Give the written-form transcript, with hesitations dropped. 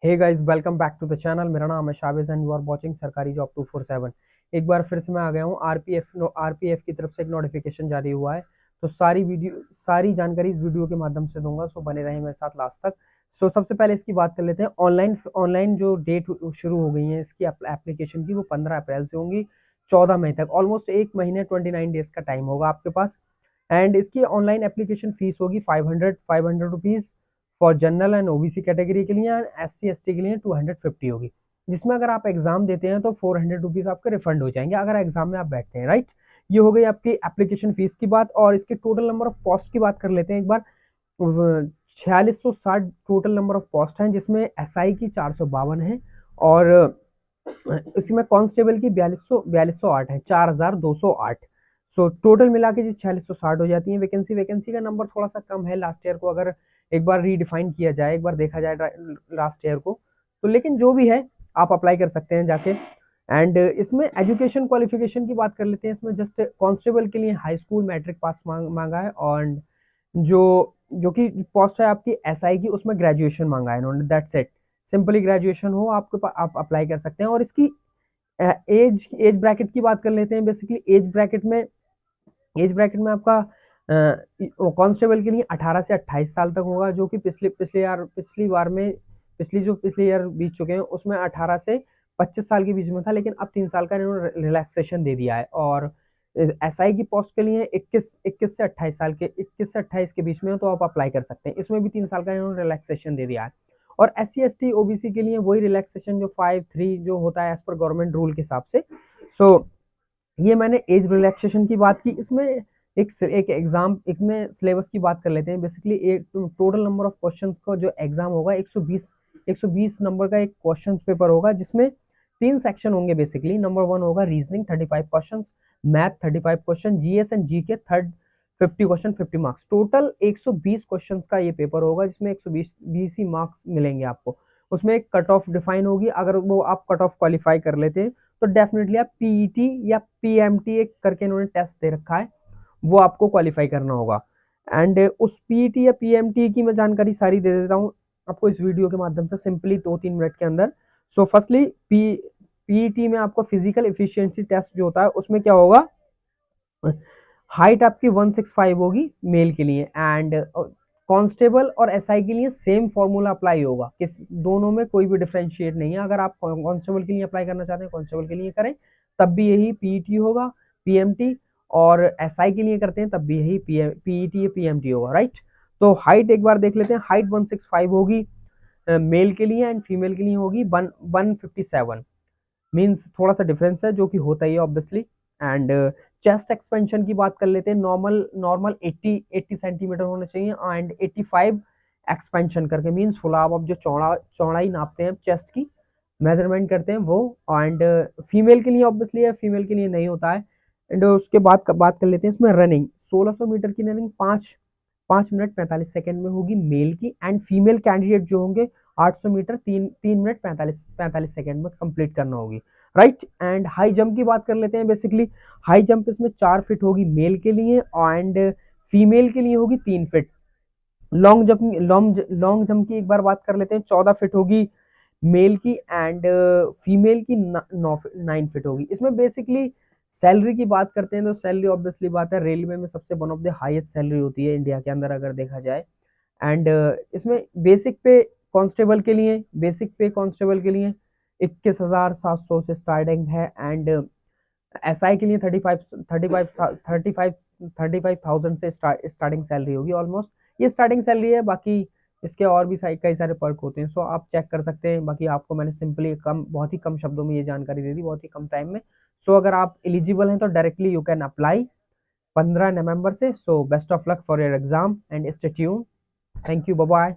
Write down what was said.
Hey guys, welcome back to the channel. मेरा नाम है Shabiz and you are watching सरकारी जॉब 247। एक बार फिर से मैं आ गया हूँ। आरपीएफ की तरफ से एक नोटिफिकेशन जारी हुआ है, तो सारी जानकारी इस वीडियो के माध्यम से दूंगा। सो बने रहे मेरे साथ लास्ट तक। सो सबसे पहले इसकी बात कर लेते हैं। ऑनलाइन ऑनलाइन जो डेट शुरू हो गई है इसकी एप्लीकेशन की, वो 15 अप्रैल से होंगी 14 मई तक। ऑलमोस्ट एक महीने 29 डेज का टाइम होगा आपके पास। एंड इसकी ऑनलाइन एप्लीकेशन फीस होगी 500 rupees for general and OBC category के लिए, एंड एससी एसटी के लिए 250 होगी। जिसमें अगर आप एग्जाम देते हैं तो 400 रुपीज़ आपके रिफंड हो जाएंगे अगर एग्जाम में आप बैठते हैं, राइट। ये हो गई आपकी एप्लीकेशन फीस की बात। और इसके टोटल नंबर ऑफ पोस्ट की बात कर लेते हैं एक बार। 4660 टोटल नंबर ऑफ पोस्ट हैं, जिसमें एसआई की 452 है, और इसमें कांस्टेबल की 4208 है, 4208। सो टोटल मिला के जी 4660 हो जाती है। वैकेंसी वैकेंसी का नंबर थोड़ा सा कम है लास्ट ईयर को अगर एक बार रीडिफाइन किया जाए, एक बार देखा जाए लास्ट ईयर को, तो लेकिन जो भी है आप अप्लाई कर सकते हैं जाके। एंड इसमें एजुकेशन क्वालिफिकेशन की बात कर लेते हैं। इसमें जस्ट कांस्टेबल के लिए हाई स्कूल मैट्रिक पास मांगा है, और जो जो कि पोस्ट है आपकी एसआई की, उसमें ग्रेजुएशन मांगा है इन्होंने, दैट्स इट। सिंपली ग्रेजुएशन हो आपके पास, आप अप्लाई कर सकते हैं। और इसकी एज एज ब्रैकेट की बात कर लेते हैं। बेसिकली एज ब्रैकेट में आपका कांस्टेबल के लिए 18 से 28 साल तक होगा, जो कि पिछली ईयर बीत चुके हैं उसमें 18 से 25 साल के बीच में था, लेकिन अब 3 साल का इन्होंने रिलैक्सेशन दे दिया है। और एसआई की पोस्ट के लिए 21 से 28 के बीच में हो तो आप अप्लाई कर सकते हैं। इसमें भी 3 साल का इन्होंने रिलैक्सेशन दे दिया है। और एससी एसटी ओबीसी के लिए वही रिलैक्सेशन जो 5-3 जो होता है एज पर गवर्नमेंट रूल के हिसाब से। सो ये मैंने एज रिलैक्सेशन की बात की। इसमें एक एग्जाम, इसमें सिलेबस की बात कर लेते हैं। बेसिकली एक टोटल नंबर ऑफ क्वेश्चंस का जो एग्जाम होगा 120 नंबर का एक क्वेश्चन पेपर होगा, जिसमें 3 सेक्शन होंगे। बेसिकली नंबर 1 होगा reasoning 35 question, math 35 question, GS and GK third 50 question 50 marks. Total 120 question का ये पेपर होगा, जिसमें 120 ही मार्क्स मिलेंगे आपको। उसमें एक कट ऑफ डिफाइन होगी, अगर वो आप कट ऑफ क्वालिफाई कर लेते हैं तो डेफिनेटली आप पीईटी या पीएमटी एक करके इन्होंने टेस्ट दे रखा है, वो आपको क्वालिफाई करना होगा। एंड उस पीईटी या पीएमटी की मैं जानकारी सारी दे देता हूँ आपको इस वीडियो के माध्यम से, सिंपली 2-3 मिनट के अंदर। सो फर्स्टली पीईटी में आपको फिजिकल एफिशिएंसी टेस्ट जो होता है उसमें क्या होगा, हाइट आपकी 165 होगी मेल के लिए। एंड कांस्टेबल और एसआई के लिए सेम फॉर्मूला अप्लाई होगा, किस दोनों में कोई भी डिफरेंशिएट नहीं है। अगर आप कांस्टेबल के लिए अप्लाई करना चाहते हैं कांस्टेबल के लिए करें, तब भी यही पीईटी होगा, पीएमटी। और एसआई के लिए करते हैं तब भी यही पीईटी या पीएमटी होगा, राइट। तो हाइट एक बार देख लेते हैं। हाइट 165 होगी मेल के लिए, एंड फीमेल के लिए होगी 157। मीन्स थोड़ा सा डिफरेंस है, जो कि होता ही है ऑब्वियसली। एंड चेस्ट एक्सपेंशन की बात कर लेते हैं। नॉर्मल नॉर्मल 80 सेंटीमीटर होना चाहिए, एंड 85 एक्सपेंशन करके, मीन्स फुलाव अब जो चौड़ाई नापते हैं चेस्ट की, मेजरमेंट करते हैं वो। एंड फीमेल के लिए ऑब्वियसली है, फीमेल के लिए नहीं होता है। एंड उसके बाद बात कर लेते हैं इसमें रनिंग। 1600 मीटर की रनिंग 5 मिनट 45 सेकेंड में होगी मेल की। एंड फीमेल कैंडिडेट जो होंगे 800 मीटर 3 मिनट 45 सेकेंड में कंप्लीट करना होगी, राइट। एंड हाई जंप की बात कर लेते हैं। बेसिकली हाई जंप इसमें 4 फीट होगी मेल के लिए, एंड फीमेल के लिए होगी 3 फीट। लॉन्ग जंप की एक बार बात कर लेते हैं। 14 फीट होगी मेल की, एंड फीमेल की 9 फीट होगी। इसमें बेसिकली सैलरी की बात करते हैं तो सैलरी ऑब्वियसली बात है, रेलवे में सबसे one of the highest salary होती है इंडिया के अंदर अगर देखा जाए। एंड इसमें बेसिक पे कांस्टेबल के लिए 21,700 से स्टार्टिंग है। एंड एसआई के लिए 35,000 से स्टार्टिंग सैलरी होगी ऑलमोस्ट। ये स्टार्टिंग सैलरी है, बाकी इसके और भी कई सारे पर्क होते हैं, सो आप चेक कर सकते हैं। बाकी आपको मैंने सिंपली बहुत ही कम शब्दों में ये जानकारी दे दी, बहुत ही कम टाइम में। सो अगर आप एलिजिबल हैं तो डायरेक्टली यू कैन अप्लाई 15 नवंबर से। So best of luck for your exam and stay tune. Thank you, bye bye.